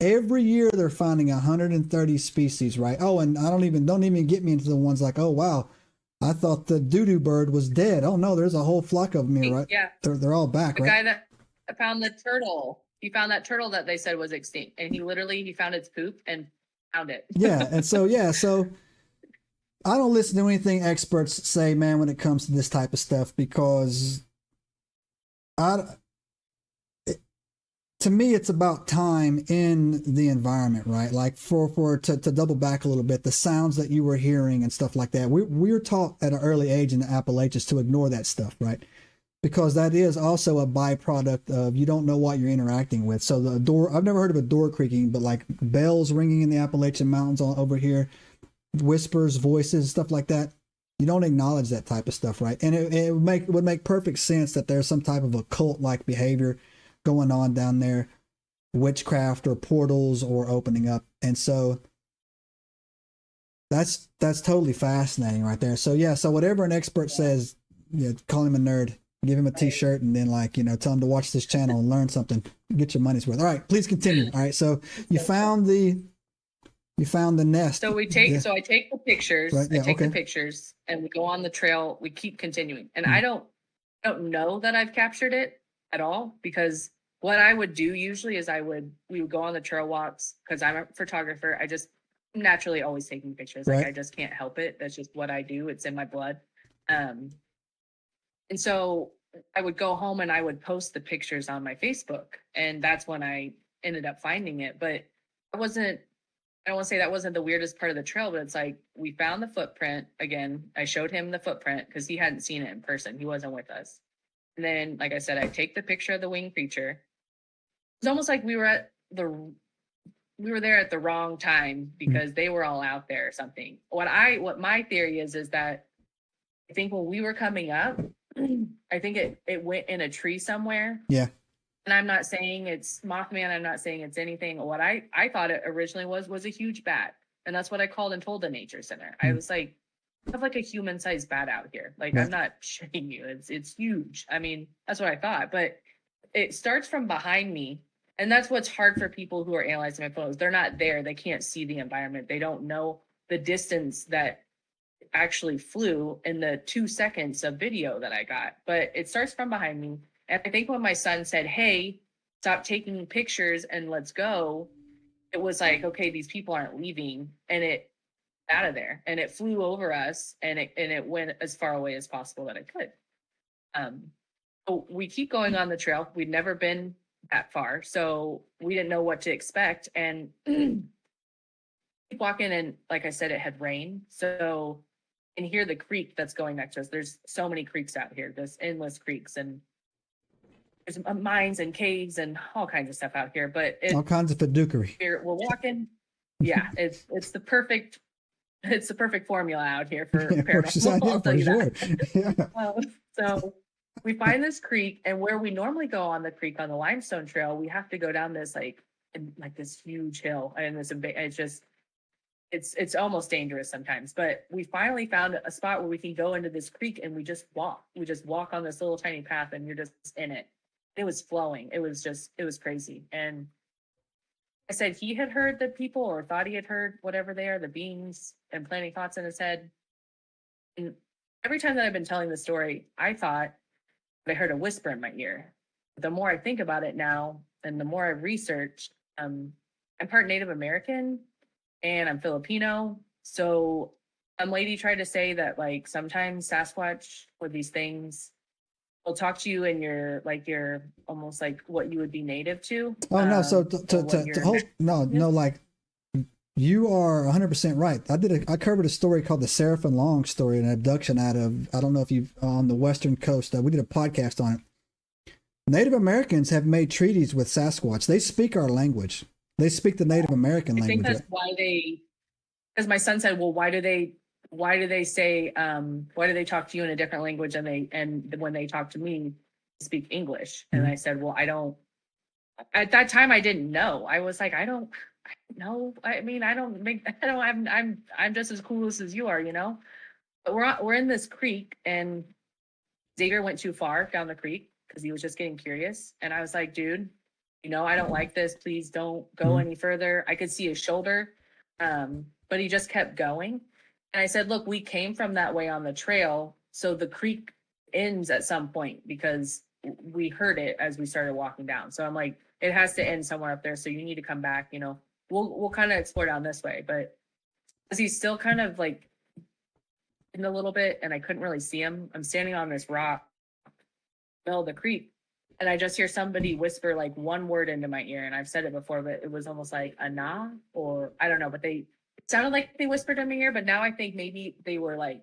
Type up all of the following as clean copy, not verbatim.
every year they're finding 130 species, right? Oh, and I don't even get me into the ones like, oh wow, I thought the doo-doo bird was dead. Oh no, there's a whole flock of them here, right? Yeah. They're all back, The right? guy that found the turtle, he found that turtle that they said was extinct, and he found its poop and found it. Yeah, and so I don't listen to anything experts say, man, when it comes to this type of stuff because I to me it's about time in the environment, right? Like to double back a little bit, the sounds that you were hearing and stuff like that. We were taught at an early age in the Appalachians to ignore that stuff, right? Because that is also a byproduct of you don't know what you're interacting with. So the door, I've never heard of a door creaking, but like bells ringing in the Appalachian Mountains all over here, whispers, voices, stuff like that. You don't acknowledge that type of stuff, right? And it would make perfect sense that there's some type of occult like behavior going on down there, witchcraft or portals or opening up. And so that's totally fascinating right there. So yeah, so whatever an expert says, yeah, call him a nerd, give him a t-shirt, and then like, tell him to watch this channel and learn something, get your money's worth. All right, please continue. All right, so you found the nest. So I take the pictures, right? Yeah, I take okay. the pictures, and we go on the trail. We keep continuing, and Hmm. I don't know that I've captured it at all, because what I would do usually is we would go on the trail walks, because I'm a photographer. I just naturally always taking pictures. Right. Like I just can't help it. That's just what I do. It's in my blood. And so I would go home and I would post the pictures on my Facebook, and that's when I ended up finding it. But I wasn't I don't want to say that wasn't the weirdest part of the trail, but it's like we found the footprint again. I showed him the footprint because he hadn't seen it in person. He wasn't with us. And then, like I said, I take the picture of the winged creature. It's almost like we were there at the wrong time because they were all out there or something. What my theory is that I think when we were coming up, I think it went in a tree somewhere. Yeah. And I'm not saying it's Mothman. I'm not saying it's anything. What I thought it originally was a huge bat. And that's what I called and told the nature center. I was like, I have like a human sized bat out here. Like, Right. I'm not shitting you. It's huge. I mean, that's what I thought. But it starts from behind me. And that's what's hard for people who are analyzing my photos. They're not there. They can't see the environment. They don't know the distance that actually flew in the 2 seconds of video that I got. But it starts from behind me. And I think when my son said, "Hey, stop taking pictures and let's go," it was like, okay, these people aren't leaving, and it out of there, and it flew over us, and it went as far away as possible that it could. So we keep going on the trail. We'd never been that far, so we didn't know what to expect, and keep walking. And like I said, it had rained, so you can hear the creek that's going next to us. There's so many creeks out here. There's endless creeks, and there's mines and caves and all kinds of stuff out here. But all kinds of fidukery. we're walking. Yeah, it's the perfect formula out here for paranormal. I'll tell you that. Yeah. So we find this creek, and where we normally go on the creek on the limestone trail, we have to go down this like this huge hill, and it's almost dangerous sometimes. But we finally found a spot where we can go into this creek, and we just walk. We just walk on this little tiny path, and you're just in it. It was flowing. It was crazy. And I said he had heard the people, or thought he had heard whatever they are, the beings, and planting thoughts in his head. And every time that I've been telling the story, I thought I heard a whisper in my ear. The more I think about it now, and the more I've researched, I'm part Native American and I'm Filipino. So some lady tried to say that like sometimes Sasquatch or these things will talk to you and you're almost like what you would be native to. Oh no, so to hold no like you are 100% right. I covered a story called the Seraphin Long story, an abduction out of, I don't know if you've on the western coast. We did a podcast on it. Native Americans have made treaties with Sasquatch. They speak our language. They speak the Native American language. I think that's why because my son said, well, why do they say, why do they talk to you in a different language and when they talk to me, they speak English? And I said, well, at that time I didn't know. I was like, I don't know. I mean, I'm just as clueless as you are, you know? But we're in this creek, and Xavier went too far down the creek because he was just getting curious. And I was like, dude, I don't like this. Please don't go any further. I could see his shoulder, but he just kept going. And I said, look, we came from that way on the trail. So the creek ends at some point because we heard it as we started walking down. So I'm like, it has to end somewhere up there. So you need to come back, we'll kind of explore down this way. But as he's still kind of like in a little bit and I couldn't really see him, I'm standing on this rock, middle of the creek. And I just hear somebody whisper like one word into my ear. And I've said it before, but it was almost like "ana" or I don't know, but it sounded like they whispered in my ear, but now I think maybe they were like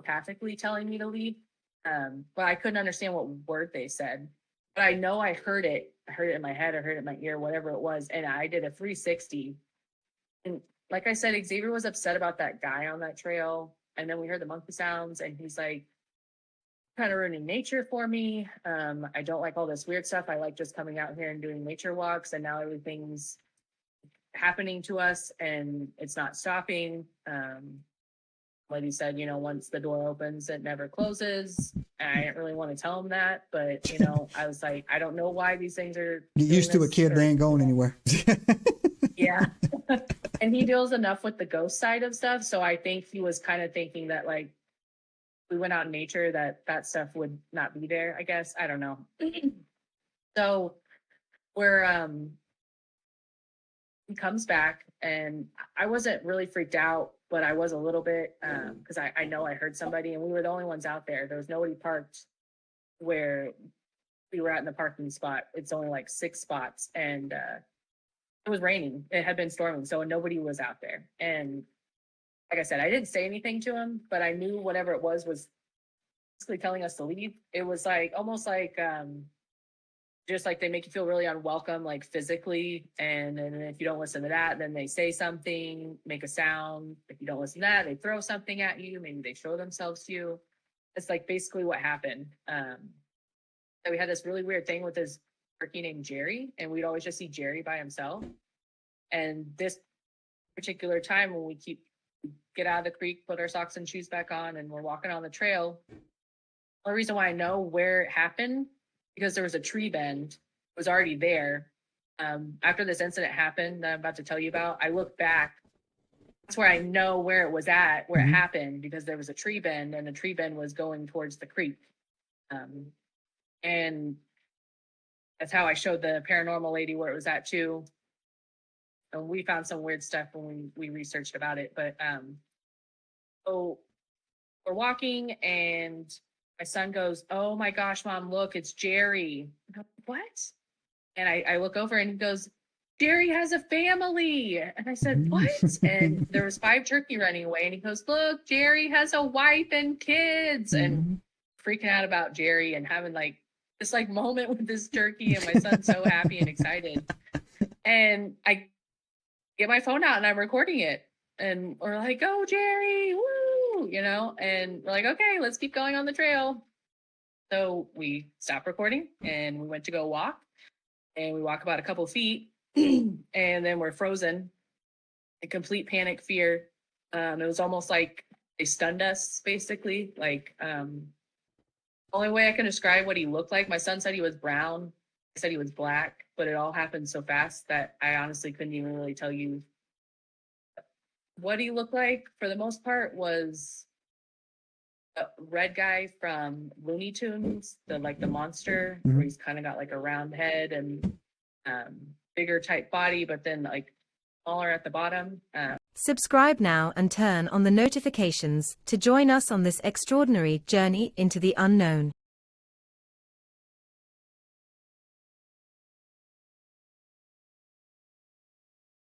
tactically telling me to leave. But I couldn't understand what word they said. But I know I heard it. I heard it in my head, I heard it in my ear, whatever it was. And I did a 360. And like I said, Xavier was upset about that guy on that trail. And then we heard the monkey sounds and he's like, kind of ruining nature for me. I don't like all this weird stuff. I like just coming out here and doing nature walks, and now everything's happening to us and it's not stopping. Like you said, once the door opens, it never closes. And I didn't really want to tell him that, but I was like, I don't know why these things are. Get used to a kid, they ain't going anywhere. Yeah. And he deals enough with the ghost side of stuff. So I think he was kind of thinking that like, we went out in nature, that stuff would not be there, I guess. I don't know. So we're he comes back and I wasn't really freaked out, but I was a little bit because I know I heard somebody and we were the only ones out there. There was nobody parked where we were at in the parking spot. It's only like 6 spots and it was raining. It had been storming, so nobody was out there. And like I said, I didn't say anything to him, but I knew whatever it was basically telling us to leave. It was like almost like just like they make you feel really unwelcome, like physically. And then if you don't listen to that, then they say something, make a sound. If you don't listen to that, they throw something at you. Maybe they show themselves to you. It's like basically what happened. So we had this really weird thing with this turkey named Jerry, and we'd always just see Jerry by himself. And this particular time when we get out of the creek, put our socks and shoes back on, and we're walking on the trail. The reason why I know where it happened, because there was a tree bend, it was already there. After this incident happened that I'm about to tell you about, I look back. That's where I know where it was at, where it happened, because there was a tree bend and the tree bend was going towards the creek. And that's how I showed the paranormal lady where it was at too. And we found some weird stuff when we researched about it. But so we're walking and my son goes, "Oh my gosh, Mom, look, it's Jerry." I'm like, "What?" And I look over and he goes, "Jerry has a family." And I said, "What?" And there was 5 turkey running away. And he goes, "Look, Jerry has a wife and kids." And freaking out about Jerry and having like this like moment with this turkey, and my son's so happy and excited. And I get my phone out and I'm recording it. And we're like, "Go, Jerry, woo," and we're like, "Okay, let's keep going on the trail." So we stopped recording and we went to go walk. And we walk about a couple feet and then we're frozen in complete panic, fear. It was almost like they stunned us, basically. Like, only way I can describe what he looked like, my son said he was brown. I said he was black, but it all happened so fast that I honestly couldn't even really tell you what he looked like. For the most part was a red guy from Looney Tunes, the monster, where he's kind of got like a round head and bigger type body, but then like smaller at the bottom. Subscribe now and turn on the notifications to join us on this extraordinary journey into the unknown.